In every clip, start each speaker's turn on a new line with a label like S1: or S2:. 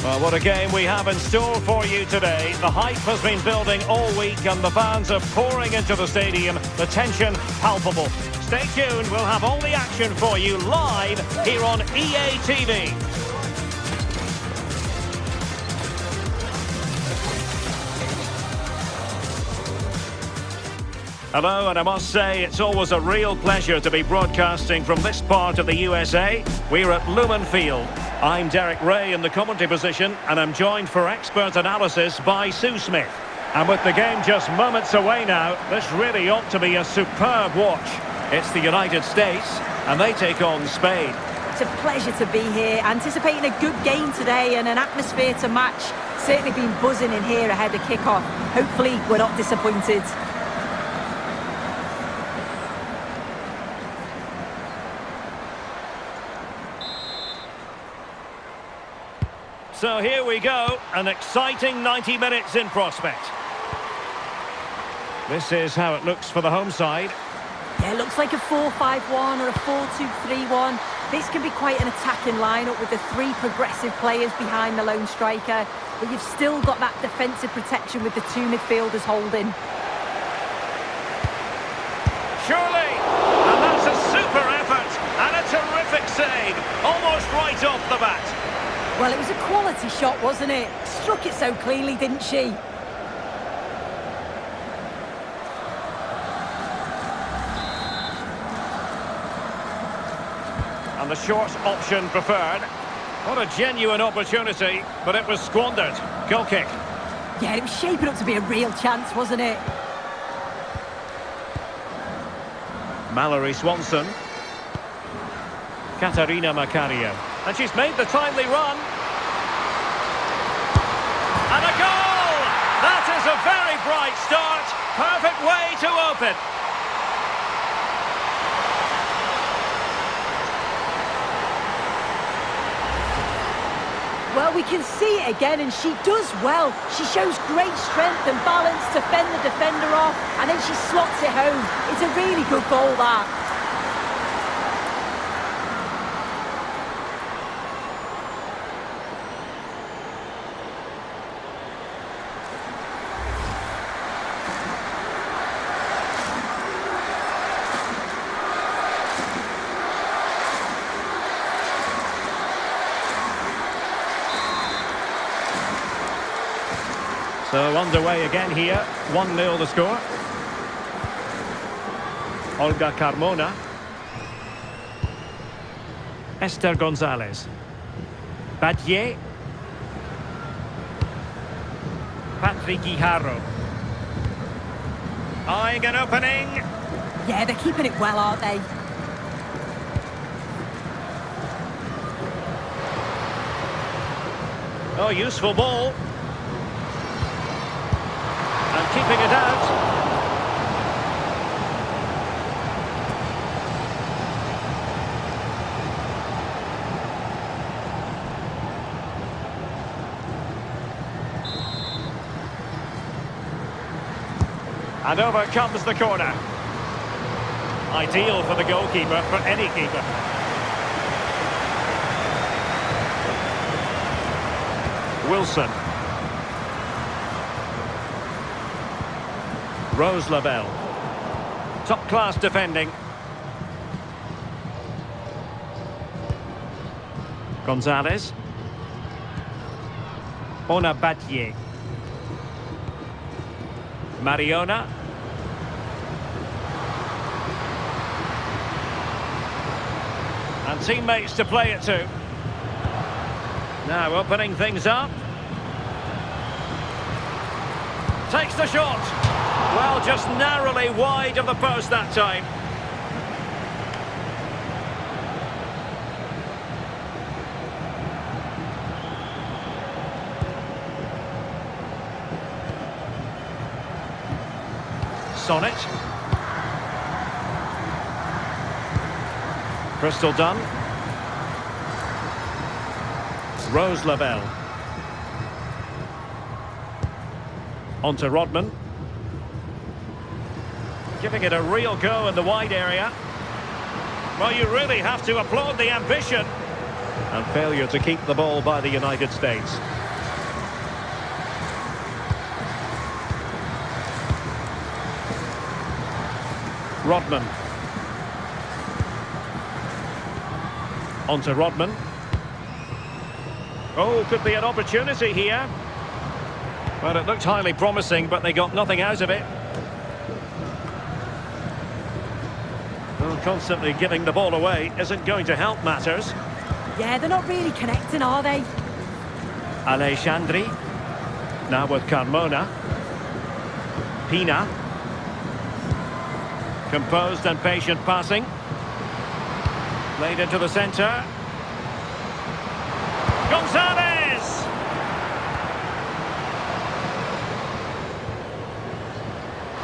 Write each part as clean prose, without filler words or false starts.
S1: Well, what a game we have in store for you today. The hype has been building all week and the fans are pouring into the stadium. The tension palpable. Stay tuned, we'll have all the action for you live here on EA TV. Hello, and I must say it's always a real pleasure to be broadcasting from this part of the USA. We're at Lumen Field. I'm Derek Ray in the commentary position, and I'm joined for expert analysis by Sue Smith. And with the game just moments away now, this really ought to be a superb watch. It's the United States, and they take on Spain.
S2: It's a pleasure to be here, anticipating a good game today and an atmosphere to match. Certainly been buzzing in here ahead of kick-off. Hopefully we're not disappointed.
S1: So here we go, an exciting 90 minutes in prospect. This is how it looks for the home side.
S2: Yeah, it looks like a 4-5-1 or a 4-2-3-1. This can be quite an attacking lineup with the three progressive players behind the lone striker, but you've still got that defensive protection with the two midfielders holding.
S1: Surely, and that's a super effort and a terrific save, almost right off the bat.
S2: Well, it was a quality shot, wasn't it? Struck it so cleanly, didn't she?
S1: And the short option preferred. What a genuine opportunity, but it was squandered. Goal kick.
S2: Yeah, it was shaping up to be a real chance, wasn't it?
S1: Mallory Swanson. Katarina Macario. And she's made the timely run. And a goal! That is a very bright start. Perfect way to open.
S2: Well, we can see it again, and she does well. She shows great strength and balance to fend the defender off, and then she slots it home. It's a really good goal, that.
S1: So underway again here, 1-0 the score. Olga Carmona. Esther Gonzalez. Badier. Patrick Guijarro. Eyeing an opening.
S2: Yeah, they're keeping it well, aren't they?
S1: Oh, useful ball. And keeping it out. And over comes the corner. Ideal for the goalkeeper, for any keeper. Wilson. Rose Lavelle. Top-class defending. Gonzalez. Ona Badier. Mariona. And teammates to play it to. Now opening things up. Takes the shot. Well, just narrowly wide of the post that time. Sonnet. Crystal Dunn. Rose Lavelle. On to Rodman. Giving it a real go in the wide area. Well, you really have to applaud the ambition. And failure to keep the ball by the United States. Rodman. On to Rodman. Oh, could be an opportunity here. Well, it looked highly promising, but they got nothing out of it. Well, constantly giving the ball away isn't going to help matters.
S2: Yeah, they're not really connecting, are they?
S1: Alexandri. Now with Carmona. Pina. Composed and patient passing. Played into the centre. Gonzalez!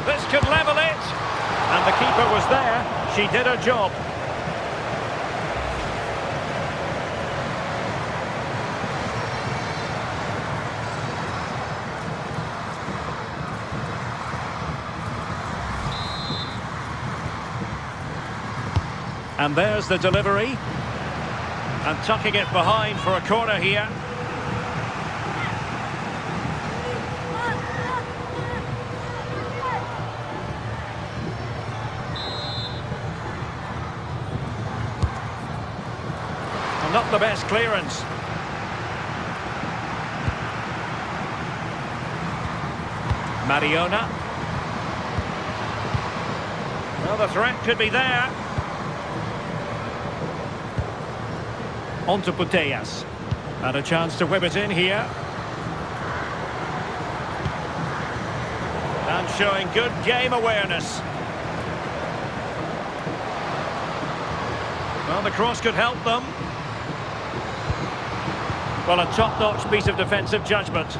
S1: This could level it. And the keeper was there. She did her job. And there's the delivery. And tucking it behind for a corner here. Well, not the best clearance. Mariona. Well, the threat could be there. On to Putellas. And a chance to whip it in here. And showing good game awareness. Well, the cross could help them. Well, a top-notch piece of defensive judgment.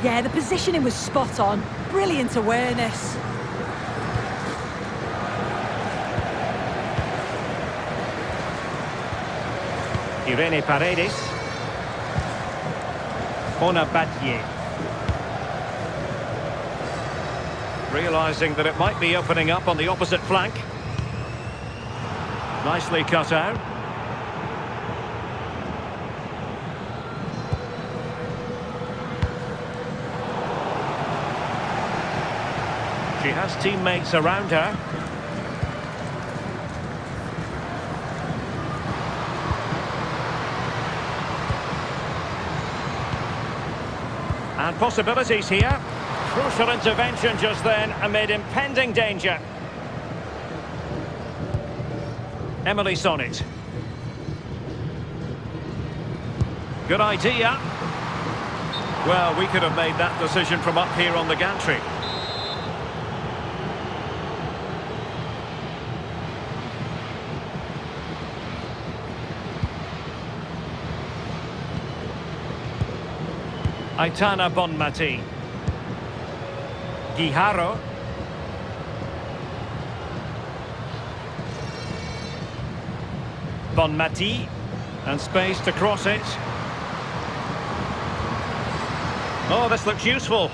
S2: Yeah, the positioning was spot on. Brilliant awareness.
S1: Irene Paredes. Ona Batlle. Realising that it might be opening up on the opposite flank. Nicely cut out. She has teammates around her. And possibilities here. Crucial intervention just then amid impending danger. Emily Sonnet. Good idea. Well, we could have made that decision from up here on the gantry. Aitana Bonmati. Guijarro. Bonmati. And space to cross it. Oh, this looks useful.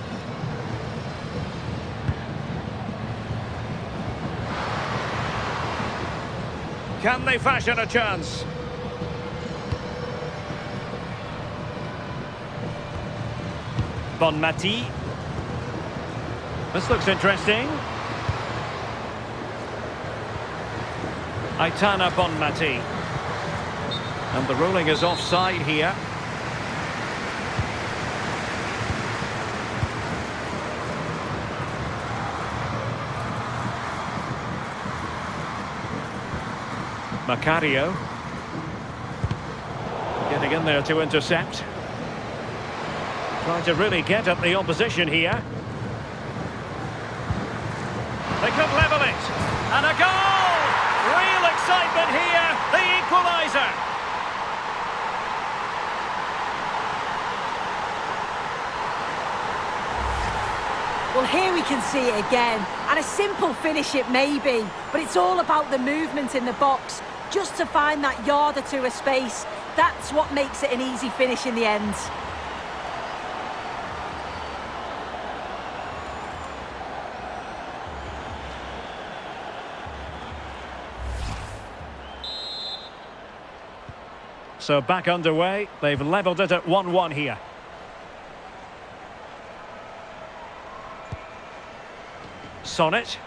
S1: Can they fashion a chance? Bonmati. This looks interesting. Aitana Bonmati. And the ruling is offside here. Macario. Getting in there to intercept. Trying to really get at the opposition here. They could level it. And a goal! Real excitement here. The equaliser.
S2: Well, here we can see it again. And a simple finish it may be, but it's all about the movement in the box. Just to find that yard or two of space. That's what makes it an easy finish in the end.
S1: So back underway. They've levelled it at 1-1 here. Sonnet.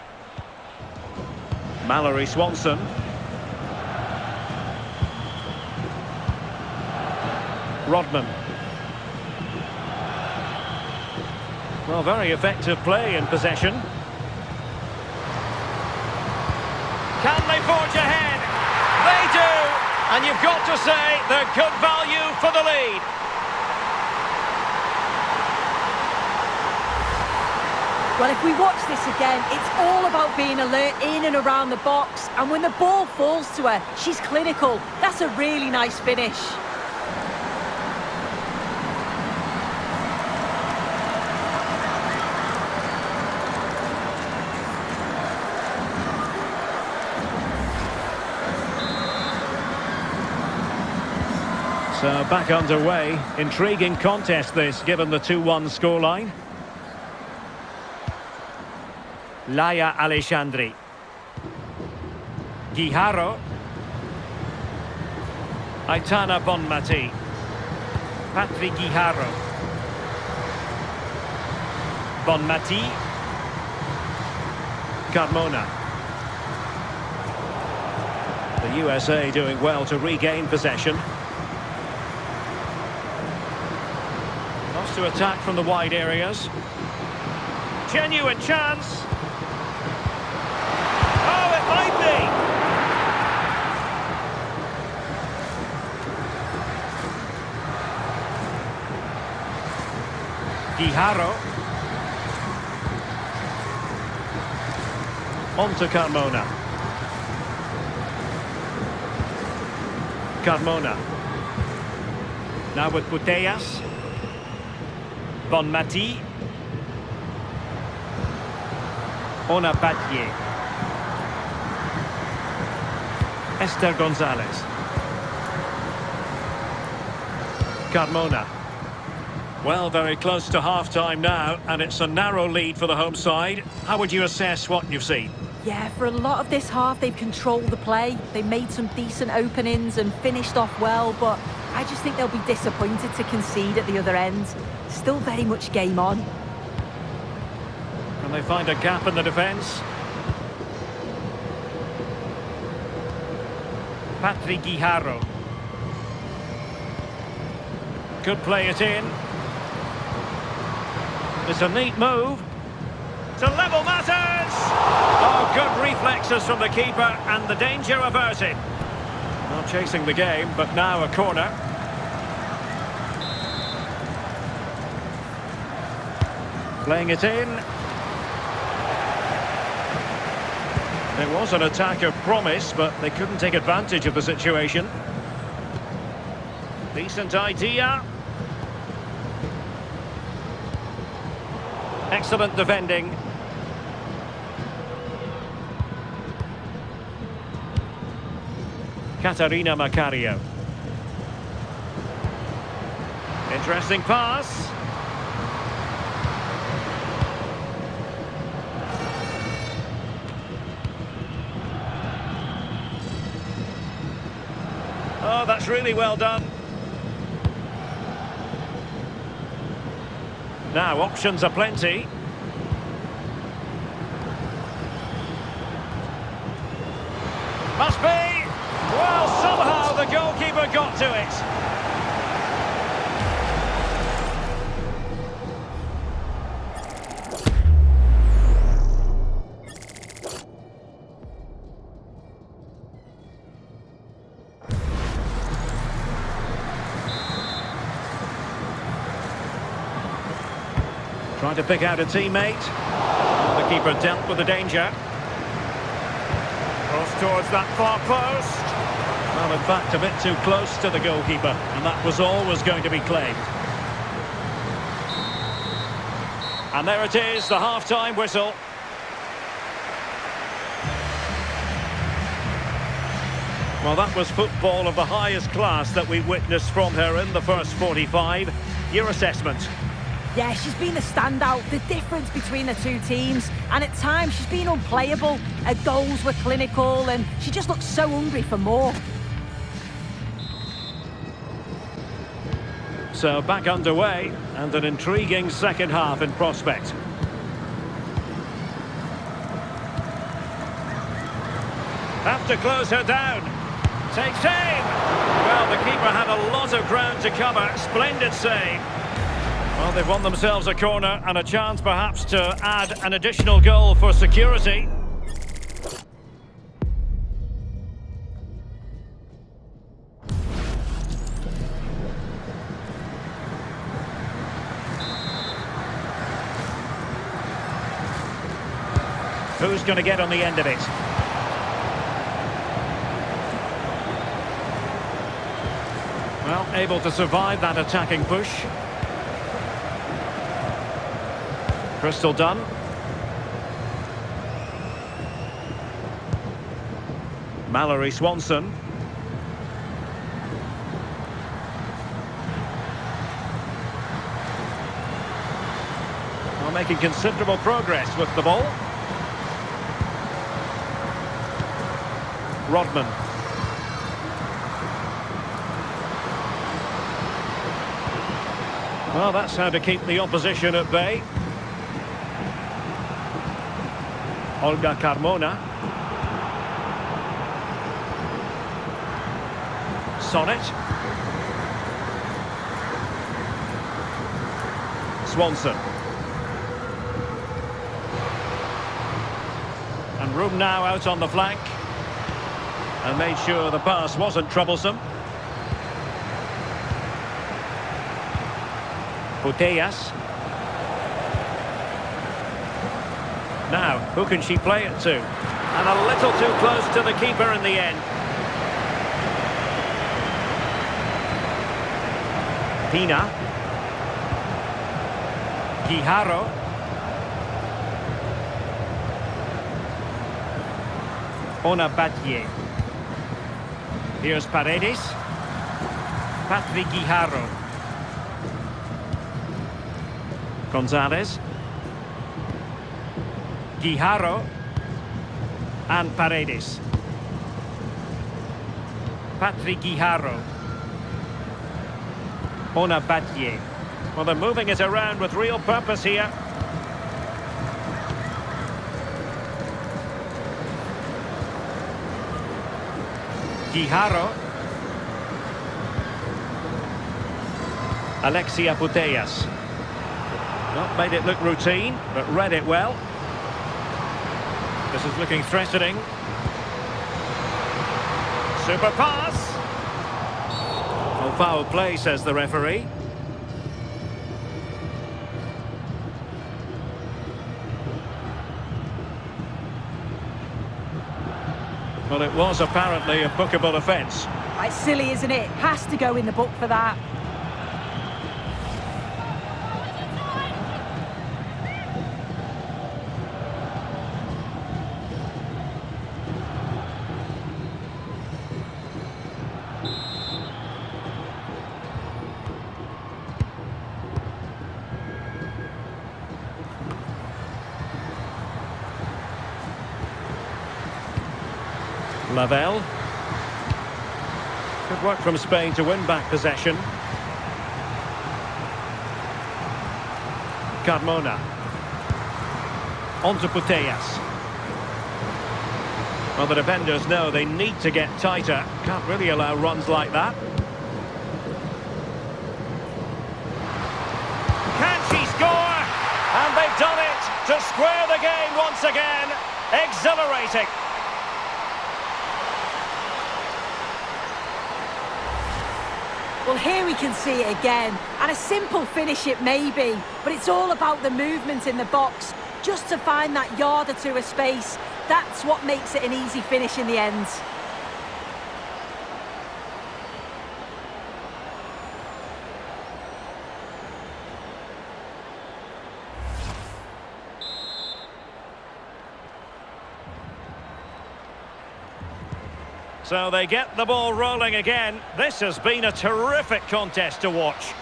S1: Mallory Swanson. Rodman. Well, very effective play in possession. Can they forge ahead? They do! And you've got to say they're good value for the lead.
S2: Well, if we watch this again, it's all about being alert in and around the box. And when the ball falls to her, she's clinical. That's a really nice finish.
S1: So back underway. Intriguing contest this, given the 2-1 scoreline. Laia Alexandri. Guijarro. Aitana Bonmati. Patrick Guijarro. Bonmati. Carmona. The USA doing well to regain possession. Lost to attack from the wide areas. Genuine chance. Oh, it might be. Guijarro. On to Carmona. Carmona. Now with Putellas. Bonmati. Ona Batlle. Esther Gonzalez. Carmona. Well, very close to half-time now, and it's a narrow lead for the home side. How would you assess what you've seen?
S2: Yeah, for a lot of this half, they've controlled the play. They made some decent openings and finished off well, but I just think they'll be disappointed to concede at the other end. Still very much game on.
S1: Can they find a gap in the defence? Patrick Guijarro. Could play it in. It's a neat move. To level matters! Oh, good reflexes from the keeper and the danger averted. Not chasing the game, but now a corner. Playing it in. It was an attack of promise, but they couldn't take advantage of the situation. Decent idea. Excellent defending. Katarina Macario. Interesting pass. Oh, that's really well done. Now, options are plenty. Must be! Well, somehow the goalkeeper got to it. Trying to pick out a teammate. The keeper dealt with the danger. Cross towards that far post. Well, in fact, a bit too close to the goalkeeper, and that was always going to be claimed. And there it is, the half-time whistle. Well, that was football of the highest class that we witnessed from her in the first 45. Your assessment?
S2: Yeah, she's been the standout, the difference between the two teams, and at times she's been unplayable. Her goals were clinical and she just looks so hungry for more.
S1: So back underway and an intriguing second half in prospect. Have to close her down. Takes aim. Well, the keeper had a lot of ground to cover. Splendid save. Well, they've won themselves a corner and a chance perhaps to add an additional goal for security. Who's going to get on the end of it? Well, able to survive that attacking push. Crystal done. Mallory Swanson. Well, making considerable progress with the ball. Rodman. Well, that's how to keep the opposition at bay. Olga Carmona. Sonnet. Swanson. And room now out on the flank. And made sure the pass wasn't troublesome. Putellas. Now, who can she play it to? And a little too close to the keeper in the end. Pina. Guijarro. Onabadie. Here's Paredes. Patrick Guijarro. Gonzalez. Guijarro. And Paredes. Patrick Guijarro. Onabadie. Well, they're moving it around with real purpose here. Guijarro. Alexia Putellas. Not made it look routine, but read it well. This is looking threatening. Super pass. Oh, foul play, says the referee. Well, it was apparently a bookable offence.
S2: It's silly, isn't it? Has to go in the book for that.
S1: Lavelle. Good work from Spain to win back possession. Carmona. On to Putellas. Well, the defenders know they need to get tighter. Can't really allow runs like that. Can she score? And they've done it to square the game once again. Exhilarating.
S2: Well, here we can see it again, and a simple finish it may be, but it's all about the movement in the box, just to find that yard or two of space. That's what makes it an easy finish in the end.
S1: So they get the ball rolling again. This has been a terrific contest to watch.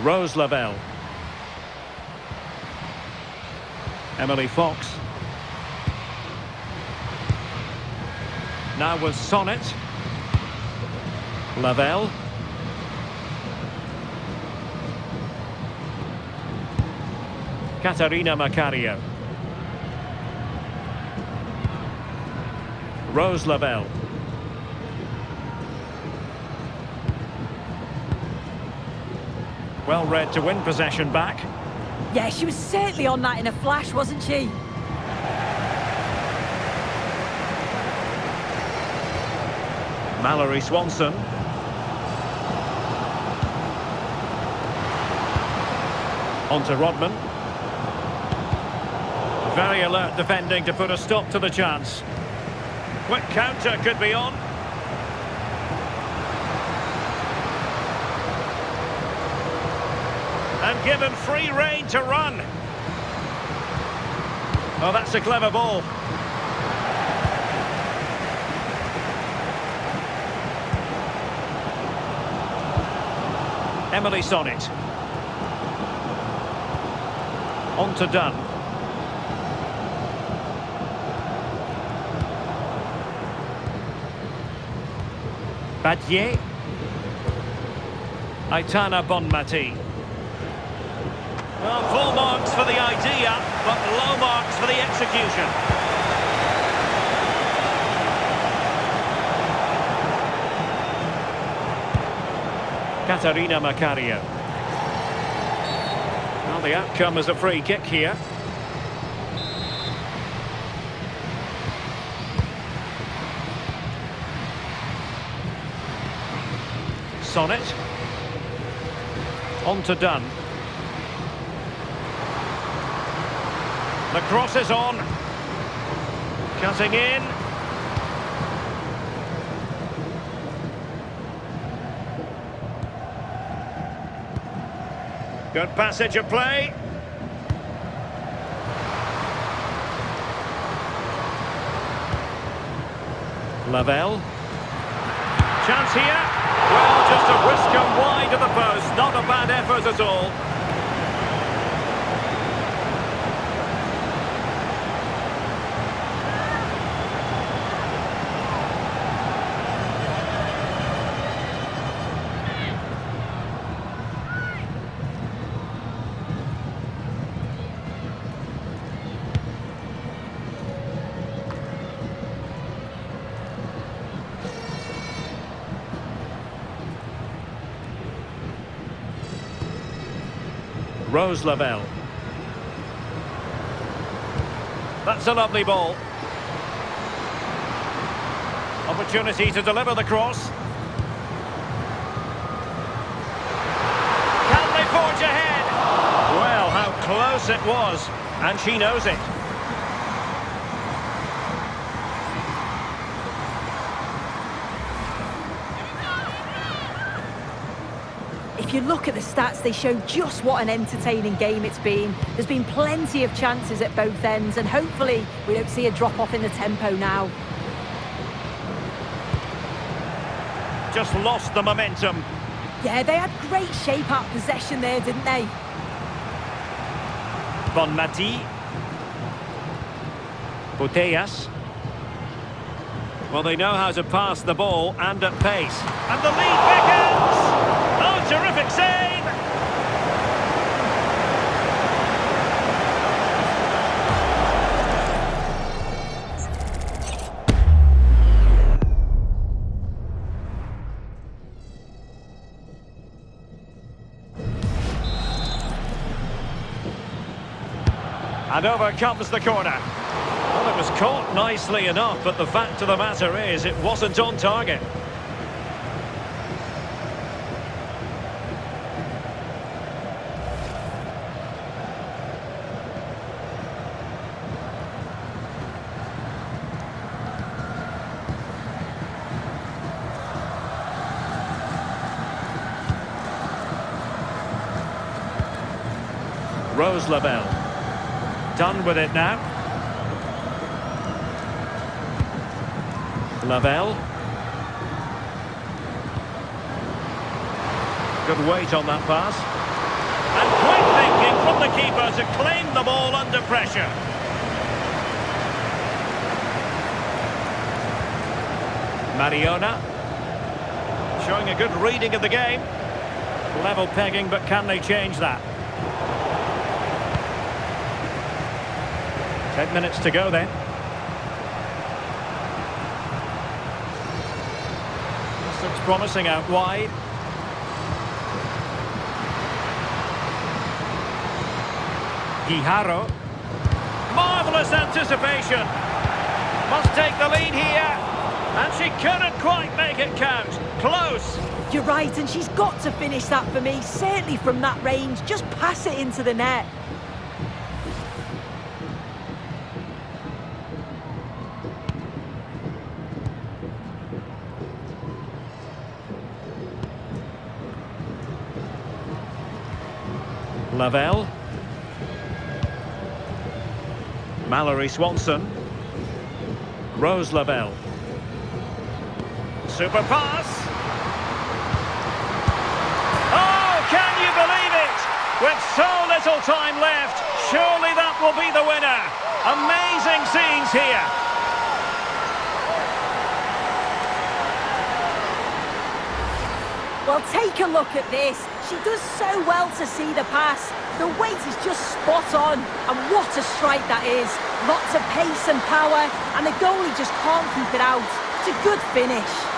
S1: Rose Lavelle. Emily Fox. Now with Sonnet. Lavelle. Katarina Macario. Rose Lavelle. Well read to win possession back.
S2: Yeah, she was certainly on that in a flash, wasn't she?
S1: Mallory Swanson. On to Rodman. Very alert defending to put a stop to the chance. Quick counter could be on. And given free rein to run. Oh, that's a clever ball. Emily Sonnet. On to Dunn. Badier. Aitana Bonmati. Well, full marks for the idea, but low marks for the execution. Katarina Macario. Well, the outcome is a free kick here. Sonnet. On to Dunn. The cross is on. Cutting in. Good passage of play. Lavelle. Chance here. Well, just a whisker wide of the post. Not a bad effort at all. Rose Lavelle. That's a lovely ball. Opportunity to deliver the cross. Can they forge ahead? Well, how close it was, and she knows it.
S2: If you look at the stats, they show just what an entertaining game it's been. There's been plenty of chances at both ends, and hopefully we don't see a drop-off in the tempo now.
S1: Just lost the momentum.
S2: Yeah, they had great shape-up possession there, didn't they?
S1: Bonmati. Botellas. Well, they know how to pass the ball and at pace. And the lead beckons! Oh, terrific save! And over comes the corner. Well, it was caught nicely enough, but the fact of the matter is it wasn't on target. Rose Lavelle. Done with it now. Lavelle. Good weight on that pass. And quick thinking from the keeper to claim the ball under pressure. Mariona. Showing a good reading of the game. Level pegging, but can they change that? 10 minutes to go then. This looks promising out wide. Guijarro. Marvellous anticipation. Must take the lead here. And she couldn't quite make it count. Close.
S2: You're right, and she's got to finish that for me. Certainly from that range. Just pass it into the net.
S1: Lavelle. Mallory Swanson. Rose Lavelle. Super pass. Oh, can you believe it? With so little time left, surely that will be the winner. Amazing scenes here.
S2: Well, take a look at this. She does so well to see the pass. The weight is just spot on. And what a strike that is. Lots of pace and power. And the goalie just can't keep it out. It's a good finish.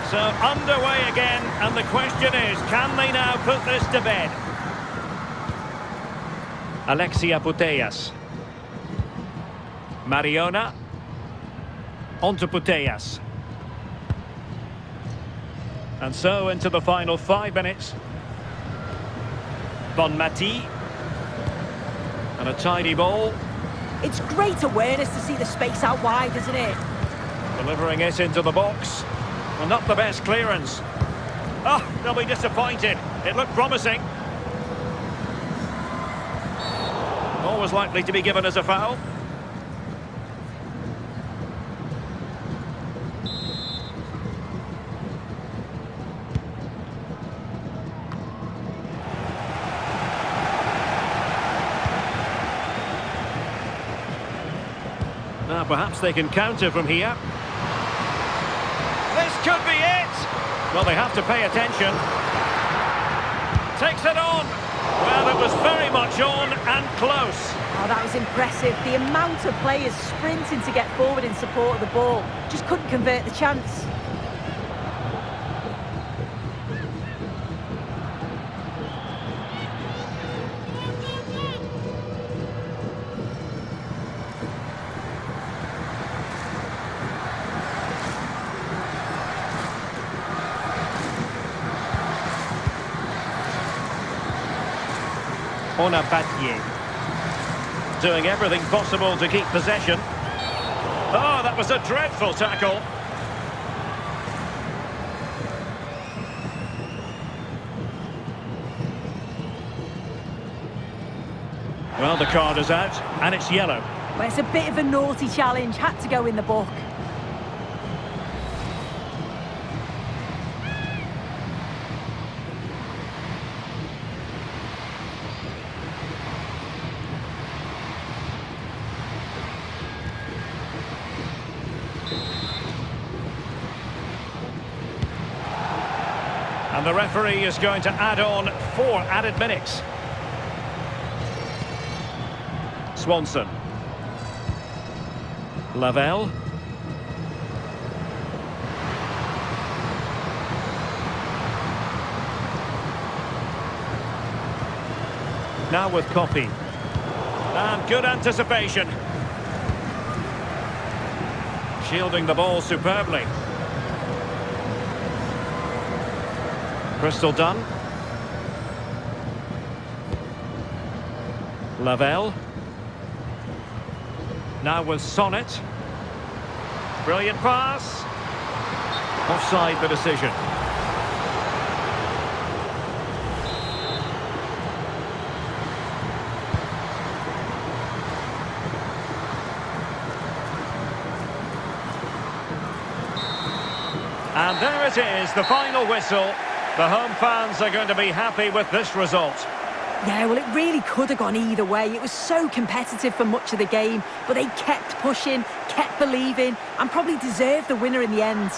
S1: So underway again, and the question is, can they now put this to bed? Alexia Putellas. Mariona. On to Putellas. And so into the final 5 minutes. Bonmati. And a tidy ball.
S2: It's great awareness to see the space out wide, isn't it?
S1: Delivering it into the box. Well, not the best clearance. Oh, they'll be disappointed. It looked promising. Always likely to be given as a foul. Now perhaps they can counter from here. This could be it. Well, they have to pay attention. Takes it on. Well, it was very much on and close.
S2: Oh, that was impressive. The amount of players sprinting to get forward in support of the ball. Just couldn't convert the chance.
S1: Onabadye. Doing everything possible to keep possession. Oh, that was a dreadful tackle. Well, the card is out, and it's yellow.
S2: Well, it's a bit of a naughty challenge. Had to go in the book.
S1: And the referee is going to add on 4 added minutes. Swanson. Lavelle. Now with Copy. And good anticipation. Shielding the ball superbly. Crystal Dunn. Lavelle. Now with Sonnet. Brilliant pass. Offside the decision. And there it is, the final whistle. The home fans are going to be happy with this result.
S2: Yeah, well, it really could have gone either way. It was so competitive for much of the game, but they kept pushing, kept believing, and probably deserved the winner in the end.